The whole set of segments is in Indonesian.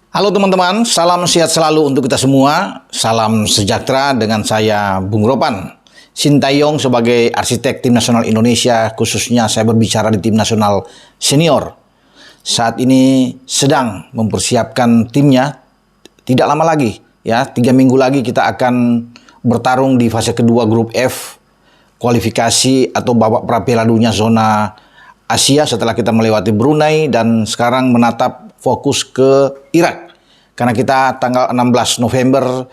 Halo teman-teman, salam sehat selalu untuk kita semua. Salam sejahtera dengan saya Bung Ropan. Sintayong sebagai arsitek Tim Nasional Indonesia, khususnya saya berbicara di Tim Nasional Senior. Saat ini sedang mempersiapkan timnya. Tidak lama lagi, ya 3 minggu lagi kita akan bertarung di fase kedua grup F, kualifikasi atau babak pra Piala Dunia zona Asia setelah kita melewati Brunei dan sekarang menatap fokus ke Irak. Karena kita tanggal 16 November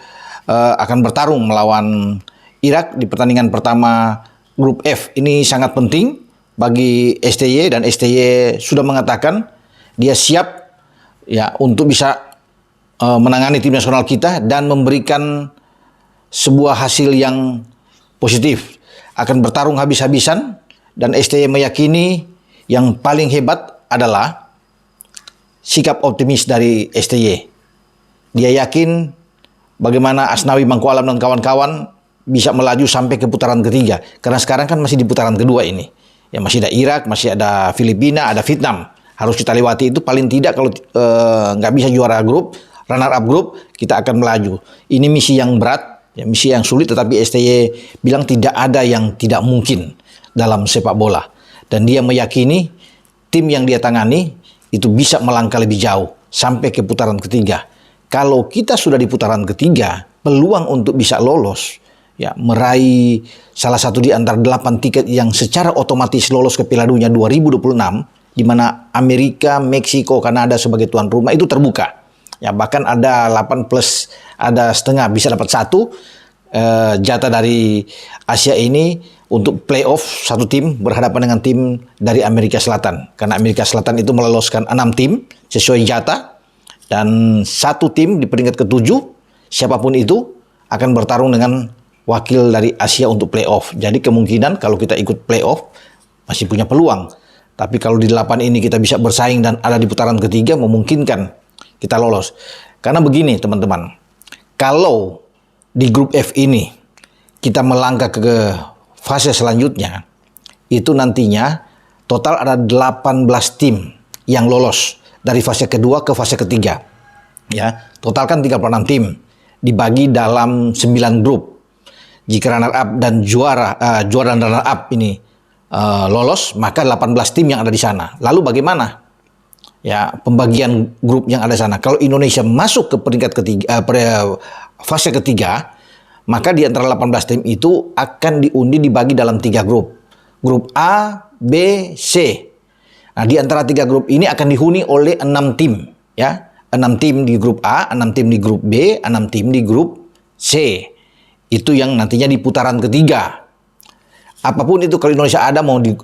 akan bertarung melawan Irak di pertandingan pertama grup F. Ini sangat penting bagi STY dan STY sudah mengatakan dia siap ya untuk bisa menangani tim nasional kita dan memberikan sebuah hasil yang positif. Akan bertarung habis-habisan dan STY meyakini yang paling hebat adalah sikap optimis dari STY. Dia yakin bagaimana Asnawi Mangku Alam dan kawan-kawan bisa melaju sampai ke putaran ketiga. Karena sekarang kan masih di putaran kedua ini. Ya masih ada Irak, masih ada Filipina, ada Vietnam. Harus kita lewati itu paling tidak kalau nggak bisa juara grup, runner up grup, kita akan melaju. Ini misi yang berat, ya, misi yang sulit, tetapi STY bilang tidak ada yang tidak mungkin dalam sepak bola. Dan dia meyakini tim yang dia tangani itu bisa melangkah lebih jauh sampai ke putaran ketiga. Kalau kita sudah di putaran ketiga, peluang untuk bisa lolos, ya meraih salah satu di antara 8 tiket yang secara otomatis lolos ke Piala Dunia 2026, di mana Amerika, Meksiko, Kanada sebagai tuan rumah itu terbuka. Ya bahkan ada 8 plus, ada setengah bisa dapat 1 jatah dari Asia ini untuk playoff. Satu tim berhadapan dengan tim dari Amerika Selatan. Karena Amerika Selatan itu meloloskan 6 tim sesuai jatah. Dan 1 tim di peringkat ke-7, siapapun itu akan bertarung dengan wakil dari Asia untuk playoff. Jadi kemungkinan kalau kita ikut playoff masih punya peluang. Tapi kalau di 8 ini kita bisa bersaing dan ada di putaran ketiga, memungkinkan kita lolos. Karena begini teman-teman, kalau di grup F ini kita melangkah ke fase selanjutnya, itu nantinya total ada 18 tim yang lolos dari fase kedua ke fase ketiga. Ya, total kan 36 tim dibagi dalam 9 grup. Jika runner up dan juara dan runner up ini lolos, maka 18 tim yang ada di sana. Lalu bagaimana? Ya, pembagian grup yang ada di sana. Kalau Indonesia masuk ke peringkat ketiga, fase ketiga, maka di antara 18 tim itu akan diundi dibagi dalam 3 grup. Grup A, B, C. Nah, di antara 3 grup ini akan dihuni oleh 6 tim. Ya, 6 tim di grup A, 6 tim di grup B, 6 tim di grup C. Itu yang nantinya di putaran ketiga. Apapun itu kalau Indonesia ada mau di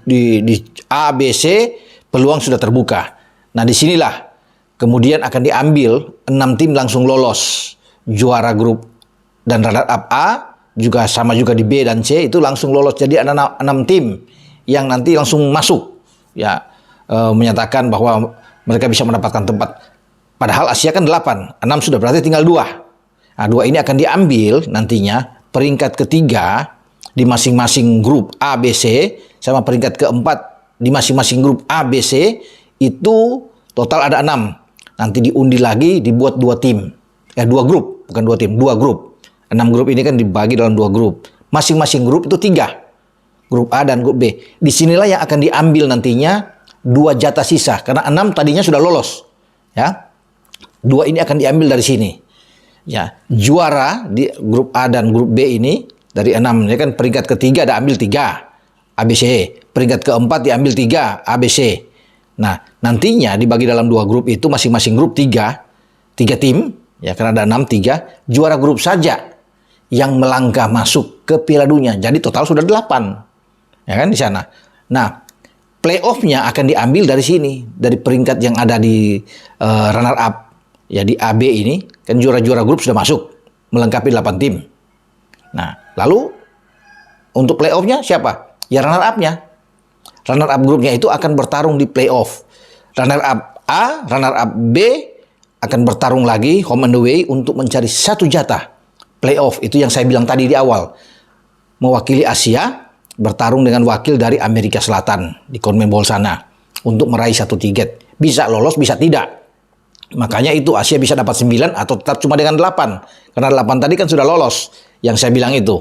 A, B, C, peluang sudah terbuka. Nah, disinilah kemudian akan diambil 6 tim langsung lolos. Juara grup dan runner up A juga sama juga di B dan C itu langsung lolos. Jadi ada 6 tim yang nanti langsung masuk. Ya, menyatakan bahwa mereka bisa mendapatkan tempat. Padahal Asia kan 8, 6 sudah berarti tinggal 2. Nah, 2 ini akan diambil nantinya peringkat ketiga di masing-masing grup A, B, C sama peringkat keempat di masing-masing grup A, B, C itu total ada 6. Nanti diundi lagi dibuat 2 tim. 2 grup, bukan 2 tim, 2 grup. 6 grup ini kan dibagi dalam 2 grup. Masing-masing grup itu 3. Grup A dan grup B. Disinilah yang akan diambil nantinya 2 jatah sisa. Karena 6 tadinya sudah lolos. Ya, 2 ini akan diambil dari sini. Ya, juara di grup A dan grup B ini dari 6. Ya kan peringkat ketiga ada ambil 3. ABC. Peringkat keempat diambil 3. ABC. Nah, nantinya dibagi dalam 2 grup itu masing-masing grup 3 tim. Ya, karena ada 6, 3. Juara grup saja yang melangkah masuk ke Piala Dunia. Jadi total sudah 8. Ya kan di sana. Nah, playoff-nya akan diambil dari sini. Dari peringkat yang ada di runner up. Ya di AB ini. Kan juara-juara grup sudah masuk. Melengkapi 8 tim. Nah, lalu untuk playoff-nya siapa? Ya runner up-nya. Runner up grupnya itu akan bertarung di playoff. Runner up A, runner up B akan bertarung lagi home and away untuk mencari 1 jatah playoff. Itu yang saya bilang tadi di awal. Mewakili Asia bertarung dengan wakil dari Amerika Selatan di CONMEBOL sana untuk meraih 1 tiket. Bisa lolos, bisa tidak. Makanya itu Asia bisa dapat 9 atau tetap cuma dengan 8. Karena 8 tadi kan sudah lolos. Yang saya bilang itu.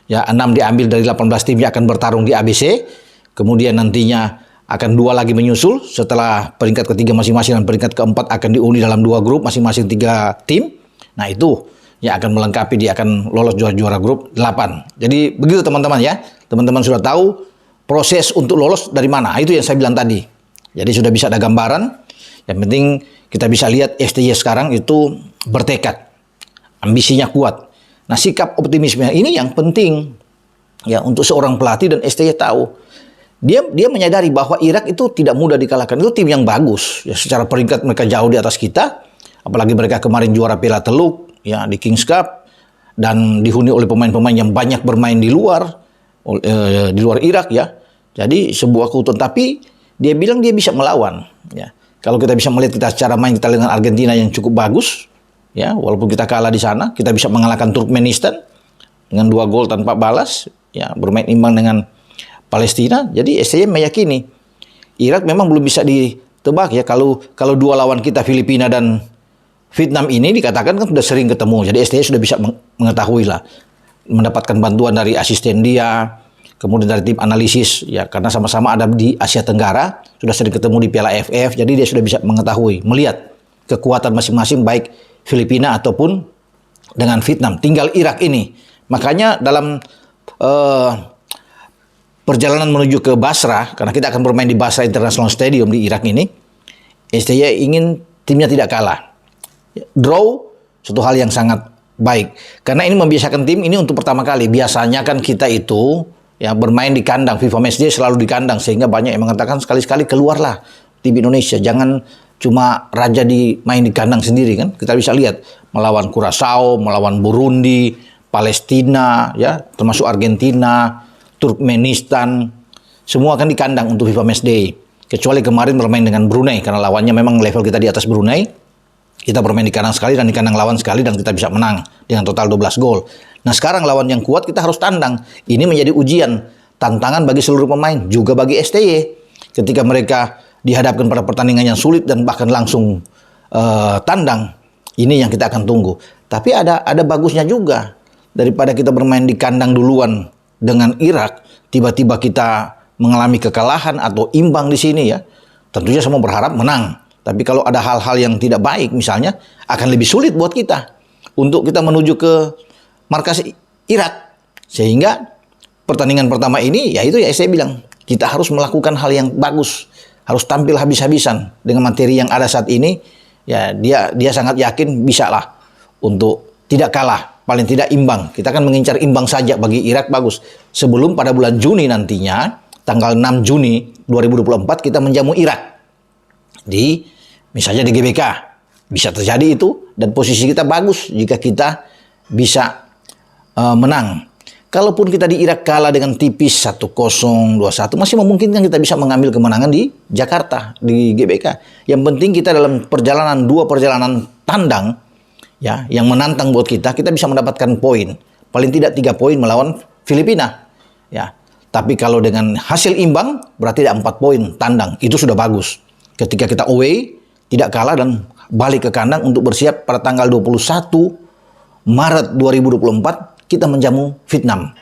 Ya, 6 diambil dari 18 tim yang akan bertarung di ABC. Kemudian nantinya akan 2 lagi menyusul setelah peringkat ketiga masing-masing dan peringkat keempat akan diundi dalam 2 grup masing-masing 3 tim. Nah, itu yang akan melengkapi, dia akan lolos juara-juara grup 8. Jadi begitu teman-teman ya. Teman-teman sudah tahu proses untuk lolos dari mana. Itu yang saya bilang tadi. Jadi sudah bisa ada gambaran. Yang penting kita bisa lihat STY sekarang itu bertekad, ambisinya kuat. Nah, sikap optimisme ini yang penting ya untuk seorang pelatih, dan STY tahu. Dia menyadari bahwa Irak itu tidak mudah dikalahkan. Itu tim yang bagus. Ya, secara peringkat mereka jauh di atas kita. Apalagi mereka kemarin juara Piala Teluk ya di Kings Cup dan dihuni oleh pemain-pemain yang banyak bermain di luar Irak ya. Jadi sebuah keuntungan, tapi dia bilang dia bisa melawan ya. Kalau kita bisa melihat kita secara main kita dengan Argentina yang cukup bagus, ya walaupun kita kalah di sana, kita bisa mengalahkan Turkmenistan dengan 2 gol tanpa balas, ya bermain imbang dengan Palestina. Jadi STY meyakini Irak memang belum bisa ditebak ya. Kalau 2 lawan kita Filipina dan Vietnam ini dikatakan kan sudah sering ketemu. Jadi STY sudah bisa mengetahui lah, mendapatkan bantuan dari asisten dia. Kemudian dari tim analisis, ya karena sama-sama ada di Asia Tenggara, sudah sering ketemu di Piala AFF, jadi dia sudah bisa mengetahui, melihat kekuatan masing-masing baik Filipina ataupun dengan Vietnam. Tinggal Irak ini. Makanya dalam perjalanan menuju ke Basra, karena kita akan bermain di Basra International Stadium di Irak ini, STY ingin timnya tidak kalah. Draw, suatu hal yang sangat baik. Karena ini membiasakan tim ini untuk pertama kali. Biasanya kan kita itu ya bermain di kandang, FIFA Matchday selalu di kandang, sehingga banyak yang mengatakan sekali-sekali keluarlah tim Indonesia, jangan cuma raja main di kandang sendiri kan. Kita bisa lihat melawan Curaçao, melawan Burundi, Palestina ya, termasuk Argentina, Turkmenistan, semua kan di kandang untuk FIFA Matchday. Kecuali kemarin bermain dengan Brunei karena lawannya memang level kita di atas Brunei. Kita bermain di kandang sekali dan di kandang lawan sekali dan kita bisa menang dengan total 12 gol. Nah, sekarang lawan yang kuat kita harus tandang. Ini menjadi ujian, tantangan bagi seluruh pemain, juga bagi STY. Ketika mereka dihadapkan pada pertandingan yang sulit dan bahkan langsung tandang, ini yang kita akan tunggu. Tapi ada bagusnya juga. Daripada kita bermain di kandang duluan dengan Irak, tiba-tiba kita mengalami kekalahan atau imbang di sini ya. Tentunya semua berharap menang. Tapi kalau ada hal-hal yang tidak baik misalnya, akan lebih sulit buat kita untuk kita menuju ke markas Irak. Sehingga pertandingan pertama ini, ya itu ya saya bilang, kita harus melakukan hal yang bagus. Harus tampil habis-habisan dengan materi yang ada saat ini. Ya dia sangat yakin bisa lah untuk tidak kalah, paling tidak imbang. Kita akan mengincar imbang saja bagi Irak bagus. Sebelum pada bulan Juni nantinya, tanggal 6 Juni 2024 kita menjamu Irak. Misalnya di GBK, bisa terjadi itu, dan posisi kita bagus jika kita bisa menang. Kalaupun kita di Irak kalah dengan tipis 1-0, 2-1, masih memungkinkan kita bisa mengambil kemenangan di Jakarta, di GBK. Yang penting kita dalam perjalanan, 2 perjalanan tandang, ya, yang menantang buat kita bisa mendapatkan poin. Paling tidak 3 poin melawan Filipina. Ya. Tapi kalau dengan hasil imbang, berarti ada 4 poin tandang. Itu sudah bagus. Ketika kita away, tidak kalah dan balik ke kandang untuk bersiap pada tanggal 21 Maret 2024 kita menjamu Vietnam.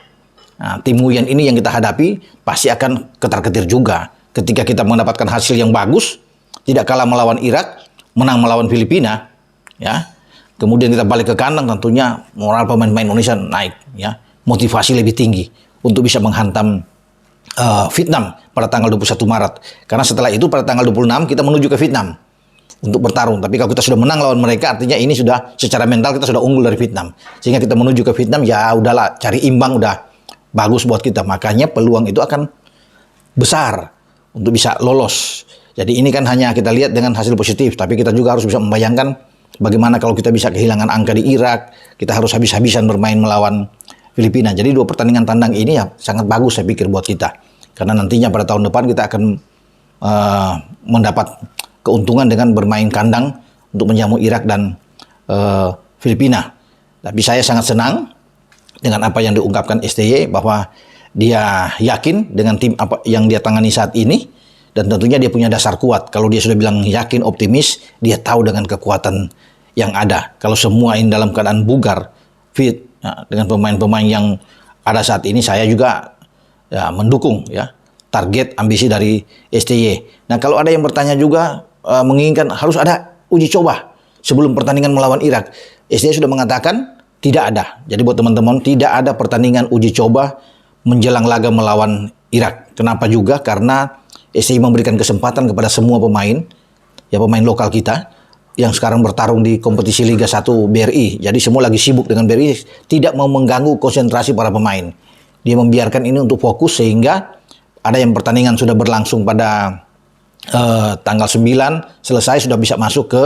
Nah, tim Nguyen ini yang kita hadapi pasti akan ketar-ketir juga. Ketika kita mendapatkan hasil yang bagus, tidak kalah melawan Irak, menang melawan Filipina, ya. Kemudian kita balik ke kandang, tentunya moral pemain-pemain Indonesia naik, ya. Motivasi lebih tinggi untuk bisa menghantam Vietnam pada tanggal 21 Maret. Karena setelah itu pada tanggal 26 kita menuju ke Vietnam untuk bertarung. Tapi kalau kita sudah menang lawan mereka, artinya ini sudah secara mental kita sudah unggul dari Vietnam. Sehingga kita menuju ke Vietnam, ya udahlah, cari imbang udah bagus buat kita. Makanya peluang itu akan besar untuk bisa lolos. Jadi ini kan hanya kita lihat dengan hasil positif, tapi kita juga harus bisa membayangkan bagaimana kalau kita bisa kehilangan angka di Irak, kita harus habis-habisan bermain melawan Filipina. Jadi 2 pertandingan tandang ini ya sangat bagus saya pikir buat kita. Karena nantinya pada tahun depan kita akan mendapat keuntungan dengan bermain kandang untuk menjamu Irak dan Filipina. Tapi saya sangat senang dengan apa yang diungkapkan STY bahwa dia yakin dengan tim apa yang dia tangani saat ini Dan tentunya dia punya dasar kuat. Kalau dia sudah bilang yakin, optimis, dia tahu dengan kekuatan yang ada. Kalau semua ini dalam keadaan bugar, fit, ya, dengan pemain-pemain yang ada saat ini, saya juga ya, mendukung ya target ambisi dari STY. Nah, kalau ada yang bertanya juga menginginkan harus ada uji coba sebelum pertandingan melawan Irak, STY sudah mengatakan tidak ada. Jadi buat teman-teman, tidak ada pertandingan uji coba menjelang laga melawan Irak. Kenapa juga? Karena STY memberikan kesempatan kepada semua pemain, ya pemain lokal kita, yang sekarang bertarung di kompetisi Liga 1 BRI. Jadi semua lagi sibuk dengan BRI, tidak mau mengganggu konsentrasi para pemain. Dia membiarkan ini untuk fokus sehingga ada yang pertandingan sudah berlangsung pada tanggal 9, selesai sudah bisa masuk ke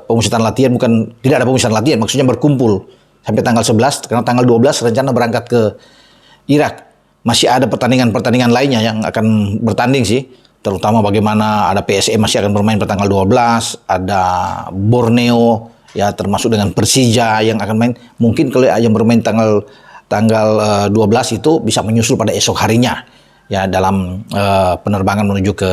pemusatan latihan, bukan tidak ada pemusatan latihan, maksudnya berkumpul sampai tanggal 11, karena tanggal 12 rencana berangkat ke Irak. Masih ada pertandingan-pertandingan lainnya yang akan bertanding sih, terutama bagaimana ada PSM masih akan bermain pada tanggal 12, ada Borneo ya termasuk dengan Persija yang akan main. Mungkin kalau yang bermain tanggal 12 itu bisa menyusul pada esok harinya ya dalam penerbangan menuju ke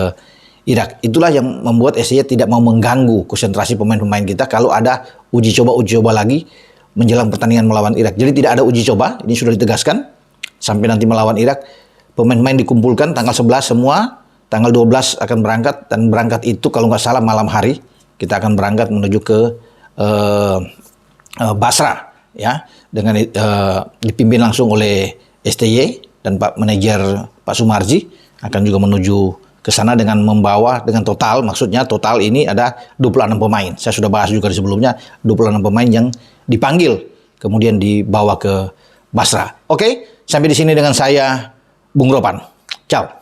Irak. Itulah yang membuat STY tidak mau mengganggu konsentrasi pemain-pemain kita kalau ada uji coba lagi menjelang pertandingan melawan Irak. Jadi tidak ada uji coba, ini sudah ditegaskan. Sampai nanti melawan Irak, pemain-pemain dikumpulkan tanggal 11 semua, tanggal 12 akan berangkat, dan berangkat itu kalau nggak salah malam hari, kita akan berangkat menuju ke Basra, ya, dengan dipimpin langsung oleh STY dan Pak Manajer Pak Sumarji akan juga menuju ke sana dengan membawa dengan total, maksudnya total ini ada 26 pemain. Saya sudah bahas juga di sebelumnya, 26 pemain yang dipanggil kemudian dibawa ke Basra. Oke, sampai di sini dengan saya, Bung Ropan. Ciao.